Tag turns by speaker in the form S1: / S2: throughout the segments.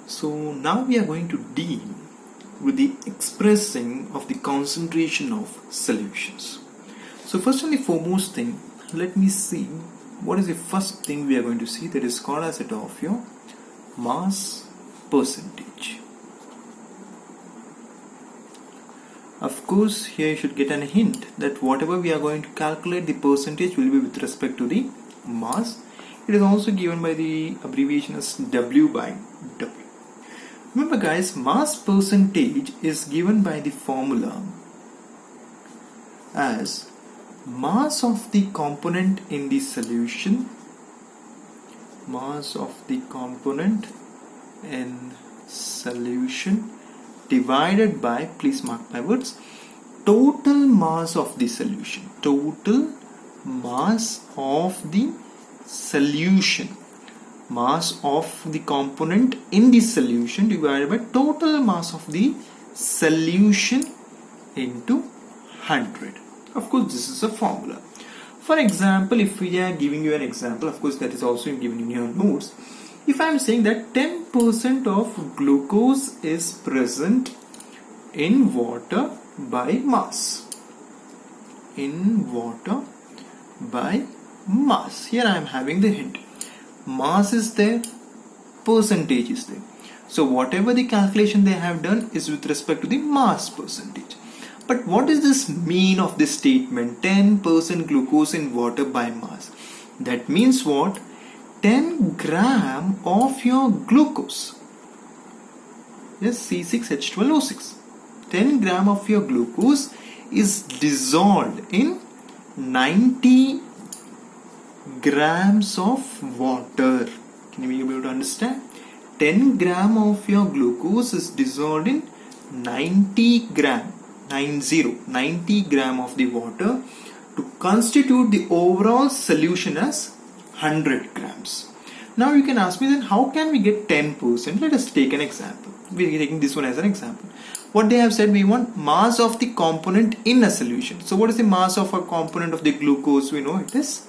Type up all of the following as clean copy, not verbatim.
S1: So now we are going to deal with the expressing of the concentration of solutions. So first and the foremost thing, let me see what is the first thing we are going to see, that is called as it of your mass percentage. Of course, here you should get a hint that whatever we are going to calculate, the percentage will be with respect to the mass. It is also given by the abbreviation as W by W. Remember guys, mass percentage is given by the formula as mass of the component in the solution, mass of the component in solution divided by, please mark my words, total mass of the solution, total mass of the solution, mass of the component in the solution divided by total mass of the solution into 100. Of course, this is a formula. For example, if we are giving you an example, of course that is also given in your notes. If I am saying that 10% of glucose is present in water by mass, in water by mass, here I am having the hint. Mass is there, percentage is there. So whatever the calculation they have done is with respect to the mass percentage. But what does this mean of this statement, 10% glucose in water by mass? That means what? 10 gram of your glucose, yes, C6H12O6, 10 gram of your glucose is dissolved in 90 grams of water. Can you be able to understand? 10 gram of your glucose is dissolved in 90 gram of the water to constitute the overall solution as 100 grams. Now you can ask me, then how can we get 10%? Let us take an example. We are taking this one as an example. What they have said, we want mass of the component in a solution. So what is the mass of a component of the glucose? We know it is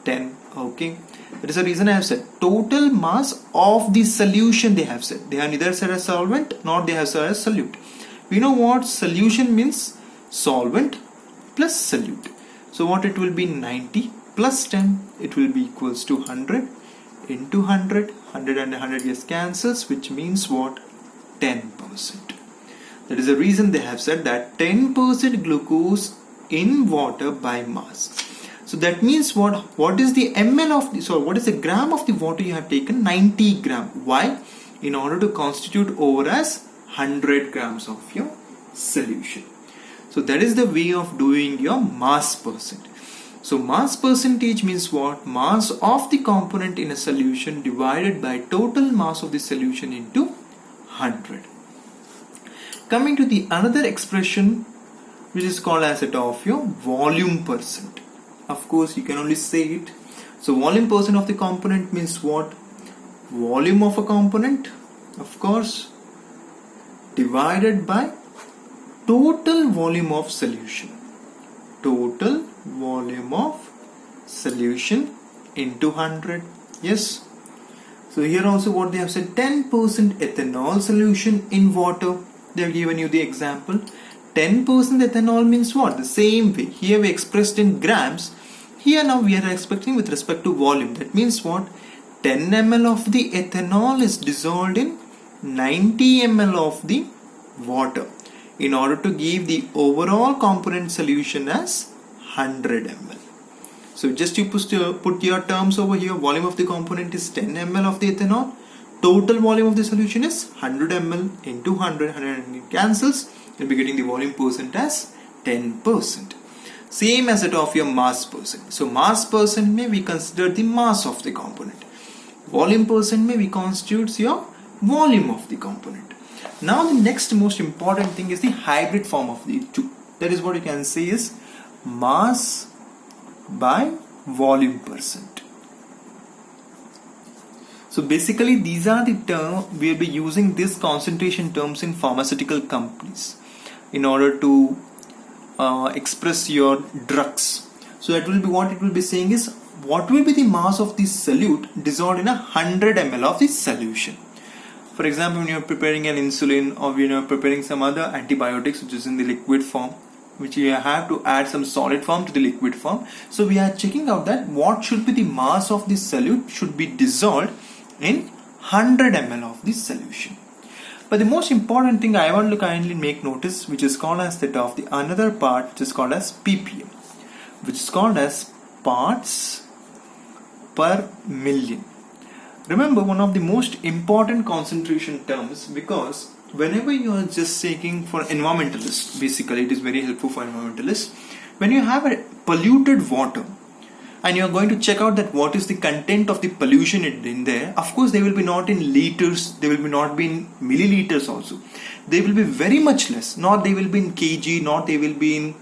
S1: 10. Okay, that is the reason I have said total mass of the solution. They have said, they have neither said as solvent nor they have said as solute. We know what solution means, solvent plus solute. So what it will be, 90 plus 10, it will be equals to 100 into 100, 100 and 100 gets cancels, which means what? 10%. That is the reason they have said that 10% glucose in water by mass. So that means what is the ml of the, what is the gram of the water you have taken? 90 gram. Why? In order to constitute over as 100 grams of your solution. So that is the way of doing your mass percent. So mass percentage means what? Mass of the component in a solution divided by total mass of the solution into 100. Coming to the another expression, which is called as it of your volume percent. Of course, you can only say it. So volume percent of the component means what? Volume of a component, of course, divided by total volume of solution. Total volume of solution into 100. Yes. So here also what they have said, 10% ethanol solution in water. They have given you the example. 10% ethanol means what? The same way. Here we expressed in grams. Here now we are expecting with respect to volume. That means what? 10 ml of the ethanol is dissolved in 90 ml of the water in order to give the overall component solution as 100 ml. So just you put your terms over here. Volume of the component is 10 ml of the ethanol. Total volume of the solution is 100 ml into 100. 100 cancels. You'll be getting the volume percent as 10%. Same as it of your mass percent. So mass percent may we consider the mass of the component. Volume percent may we constitutes your volume of the component. Now the next most important thing is the hybrid form of the two. That is what you can say is mass by volume percent. So basically these are the terms we will be using, these concentration terms in pharmaceutical companies in order to express your drugs. So that will be what it will be saying is what will be the mass of the solute dissolved in 100 ml of the solution. For example, when you're preparing an insulin or when you're preparing some other antibiotics which is in the liquid form, which you have to add some solid form to the liquid form. So we are checking out that what should be the mass of this solute should be dissolved in 100 ml of this solution. But the most important thing I want to kindly make notice, which is called as that of the another part, which is called as ppm, which is called as parts per million. Remember, one of the most important concentration terms, because whenever you are just taking for environmentalists, basically it is very helpful for environmentalists. When you have a polluted water and you are going to check out that what is the content of the pollution in there, of course they will be not in liters, they will be not be in milliliters also. They will be very much less, not they will be in kg, not they will be in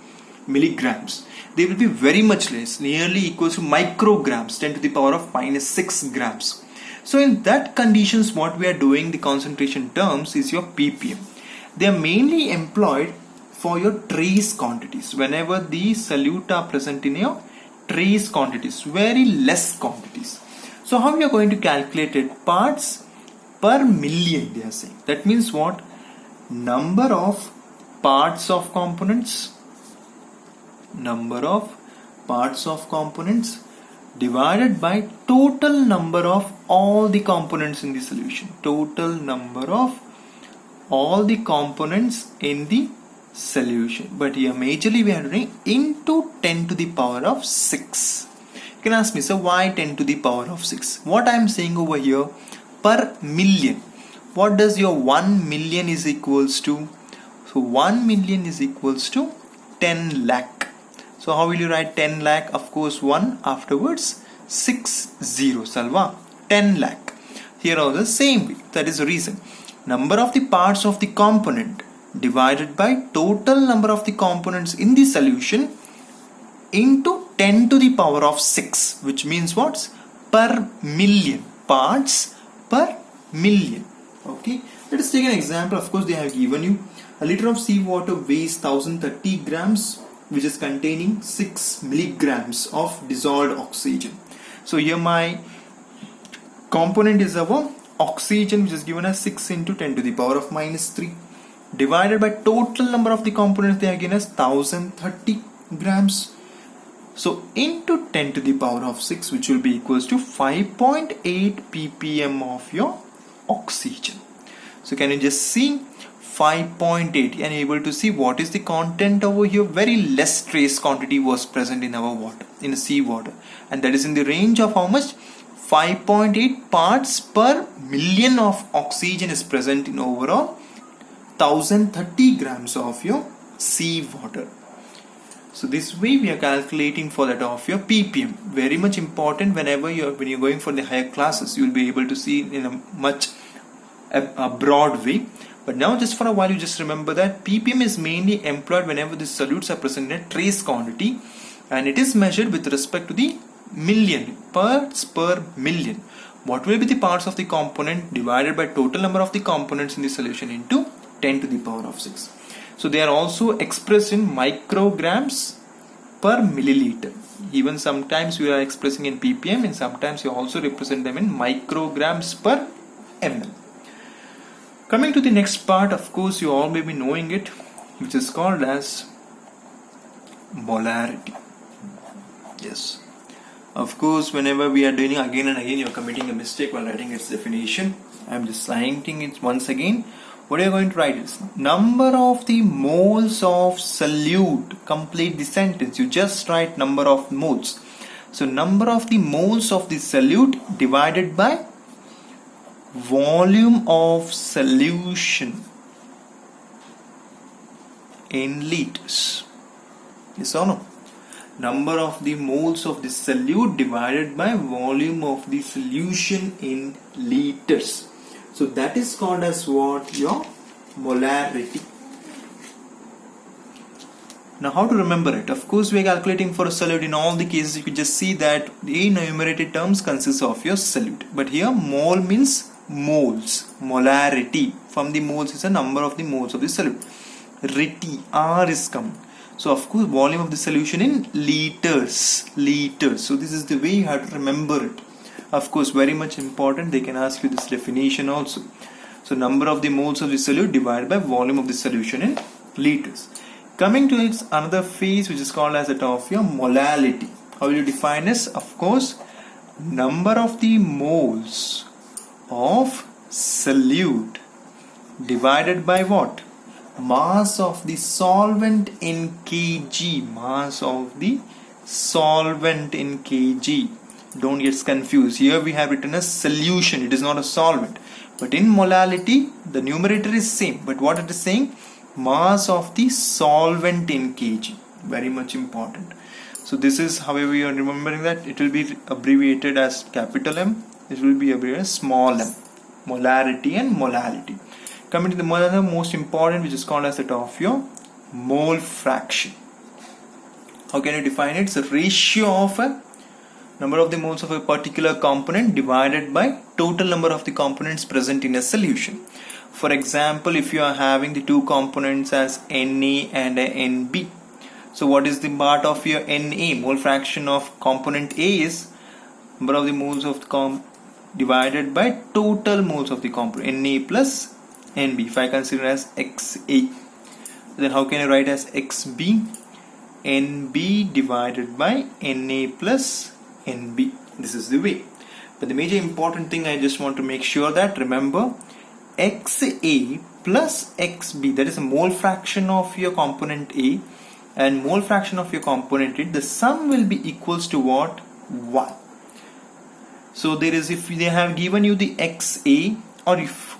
S1: milligrams. They will be very much less, nearly equals to micrograms, 10 to the power of minus 6 grams. So in that conditions, what we are doing, the concentration terms is your ppm. They are mainly employed for your trace quantities. Whenever these solute are present in your trace quantities, very less quantities. So how we are going to calculate it? Parts per million, they are saying. That means what? Number of parts of components, divided by total number of all the components in the solution. Total number of all the components in the solution. But here majorly we are doing into 10 to the power of 6. You can ask me, so why 10 to the power of 6? What I am saying over here, per million. What does your 1 million is equals to? So 1 million is equals to 10 lakh. So how will you write 10 lakh? Of course 1 afterwards 6 0 salva 10 lakh. Here also the same way. That is the reason. Number of the parts of the component divided by total number of the components in the solution into 10 to the power of 6, which means what? Per million. Parts per million. Okay. Let us take an example. Of course they have given you a liter of seawater weighs 1030 grams, which is containing 6 milligrams of dissolved oxygen. So here my component is our oxygen, which is given as 6 into 10 to the power of minus 3, divided by total number of the components they are given as 1030 grams. So into 10 to the power of 6, which will be equals to 5.8 ppm of your oxygen. So can you just see 5.8 and able to see what is the content over here? Very less trace quantity was present in our water, in the sea water, and that is in the range of how much? 5.8 parts per million of oxygen is present in overall 1030 grams of your sea water. So this way we are calculating for that of your ppm. Very much important whenever when you're going for the higher classes, you will be able to see in a much a broad way. But now just for a while you just remember that ppm is mainly employed whenever the solutes are present in a trace quantity, and it is measured with respect to the million, parts per million. What will be the parts of the component divided by total number of the components in the solution into 10 to the power of 6. So they are also expressed in micrograms per milliliter. Even sometimes we are expressing in ppm, and sometimes you also represent them in micrograms per ml. Coming to the next part, of course you all may be knowing it, which is called as molarity. Yes, of course whenever we are doing again and again, you are committing a mistake while writing its definition. I am just writing it once again. What are you going to write is number of the moles of solute. Complete the sentence. You just write number of moles. So number of the moles of the solute divided by volume of solution in liters. Yes or no? Number of the moles of the solute divided by volume of the solution in liters. So that is called as what? Your molarity. Now how to remember it? Of course we are calculating for a solute. In all the cases you could just see that the enumerated terms consist of your solute. But here mole means moles. Molarity. From the moles is a number of the moles of the solute. Riti, R is coming. So of course volume of the solution in liters. Liters. So this is the way you have to remember it. Of course very much important. They can ask you this definition also. So number of the moles of the solute divided by volume of the solution in liters. Coming to its another phase, which is called as that of your molality. How will you define this? Of course, number of the moles of solute divided by what? Mass of the solvent in kg. Mass of the solvent in kg. Don't get confused. Here we have written a solution. It is not a solvent. But in molality, the numerator is same. But what it is saying? Mass of the solvent in kg. Very much important. So this is, however, you are remembering that it will be abbreviated as capital M. It will be abbreviated as small m. Molarity and molality. Coming to the other most important, which is called as that of your mole fraction. How can you define it? It's a ratio of a number of the moles of a particular component divided by total number of the components present in a solution. For example, if you are having the two components as Na and Nb, so what is the part of your Na? Mole fraction of component A is number of the moles of the divided by total moles of the component Na plus Nb. If I consider as Xa, then how can I write as Xb? Nb divided by Na plus Nb. This is the way. But the major important thing I just want to make sure that, remember, Xa plus Xb, that is a mole fraction of your component A and mole fraction of your component A, the sum will be equals to what? 1. So there is, if they have given you the Xa, or if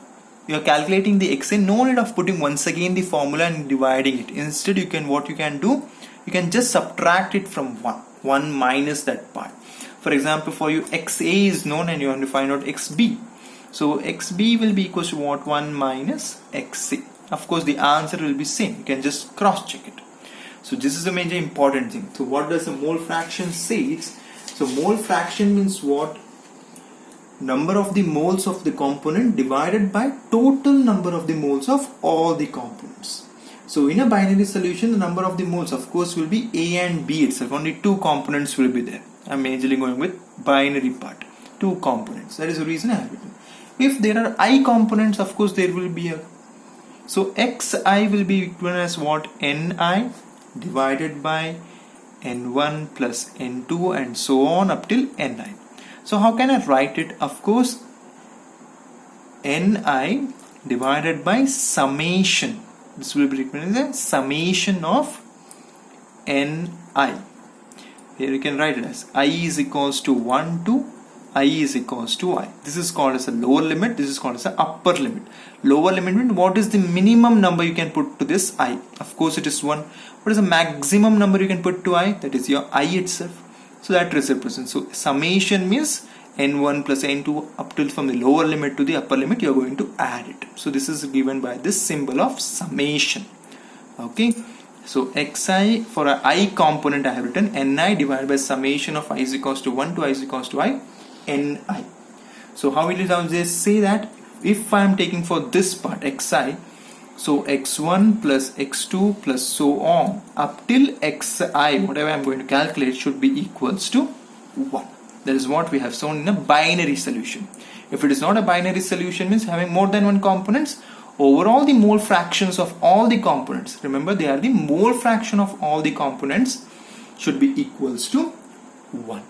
S1: you are calculating the Xa, no need of putting once again the formula and dividing it. Instead, you can, what you can do, you can just subtract it from 1 minus that part. For example, for you Xa is known and you want to find out Xb. So Xb will be equals to what? 1 minus Xa. Of course, the answer will be same. You can just cross check it. So this is a major important thing. So what does a mole fraction say? So mole fraction means what? Number of the moles of the component divided by total number of the moles of all the components. So in a binary solution, the number of the moles, of course, will be A and B itself. Only two components will be there. I'm majorly going with binary part. Two components. That is the reason I have written. If there are I components, of course, there will be a. So Xi will be equal as what? Ni divided by N1 plus N2 and so on up till Ni. So how can I write it? Of course, Ni divided by summation. This will be written as a summation of Ni. Here you can write it as I is equals to 1 to I is equals to I. This is called as a lower limit. This is called as a upper limit. Lower limit means what is the minimum number you can put to this I? Of course, it is 1. What is the maximum number you can put to I? That is your I itself. So that represents. So summation means N1 plus N2 up till from the lower limit to the upper limit, you are going to add it. So this is given by this symbol of summation. Okay. So Xi for a I component I have written Ni divided by summation of I is equals to 1 to I is equals to I Ni. So how will you just say that if I am taking for this part Xi, so X1 plus X2 plus so on up till Xi, whatever I am going to calculate, should be equals to 1. That is what we have shown in a binary solution. If it is not a binary solution, means having more than one components, overall the mole fractions of all the components, remember they are the mole fraction of all the components, should be equals to 1.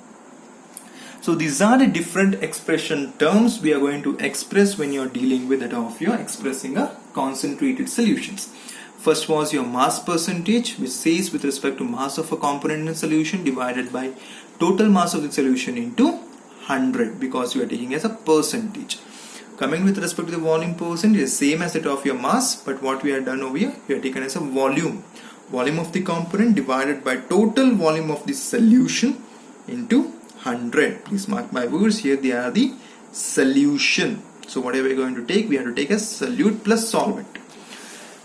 S1: So these are the different expression terms we are going to express when you are dealing with that of your expressing a concentrated solutions. First was your mass percentage, which says with respect to mass of a component in a solution divided by total mass of the solution into 100, because you are taking as a percentage. Coming with respect to the volume percentage, is same as that of your mass, but what we have done over here, we have taken as a volume of the component divided by total volume of the solution into 100. Please mark my words here, they are the solution. So whatever we are going to take, we have to take as solute plus solvent.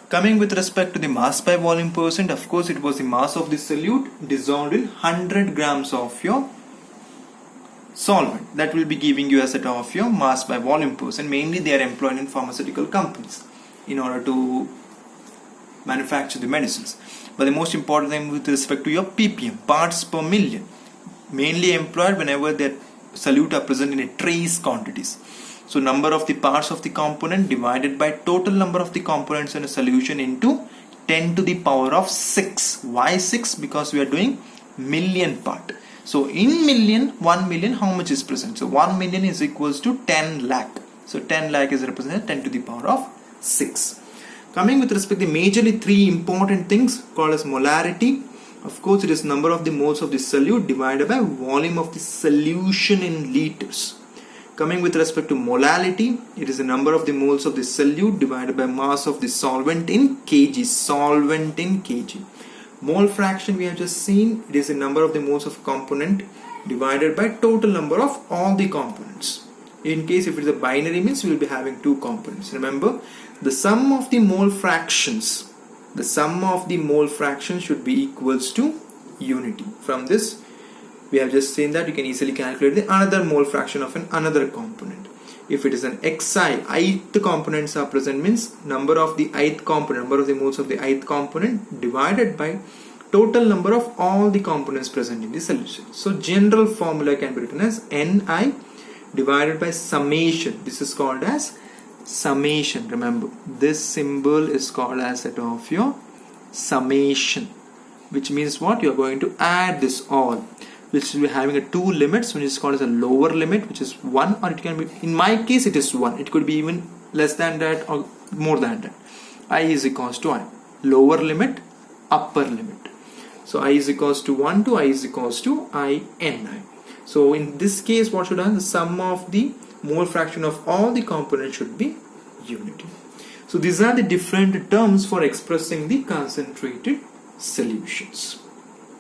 S1: Coming with respect to the mass by volume percent, of course it was the mass of the solute dissolved in 100 grams of your solvent. That will be giving you a set of your mass by volume percent. Mainly they are employed in pharmaceutical companies in order to manufacture the medicines. But the most important thing with respect to your ppm, parts per million, mainly employed whenever that solute are present in a trace quantities. So number of the parts of the component divided by total number of the components in a solution into 10 to the power of 6. Why 6? Because we are doing million part. So in million, 1 million, how much is present? So 1 million is equals to 10 lakh. So 10 lakh is represented 10 to the power of 6. Coming with respect to majorly three important things called as molarity. Of course, it is number of the moles of the solute divided by volume of the solution in liters. Coming with respect to molality, it is the number of the moles of the solute divided by mass of the solvent in kg. Solvent in kg. Mole fraction we have just seen, it is the number of the moles of component divided by total number of all the components. In case if it is a binary, means we will be having two components. Remember, the sum of the mole fractions, should be equals to unity. From this, we have just seen that you can easily calculate the another mole fraction of another component. If it is an xi, ith components are present, means number of the ith component, number of the moles of the ith component divided by total number of all the components present in the solution. So general formula can be written as Ni divided by summation. This is called as summation. Remember, this symbol is called as that of your summation, which means what? You are going to add this all, which will be having a two limits, which is called as a lower limit, which is 1, or it can be, in my case it is 1, it could be even less than that or more than that. I is equals to I, lower limit, upper limit. So I is equals to 1 to I is equals to I Ni. So in this case, what should happen? The sum of the mole fraction of all the components should be unity. So these are the different terms for expressing the concentrated solutions.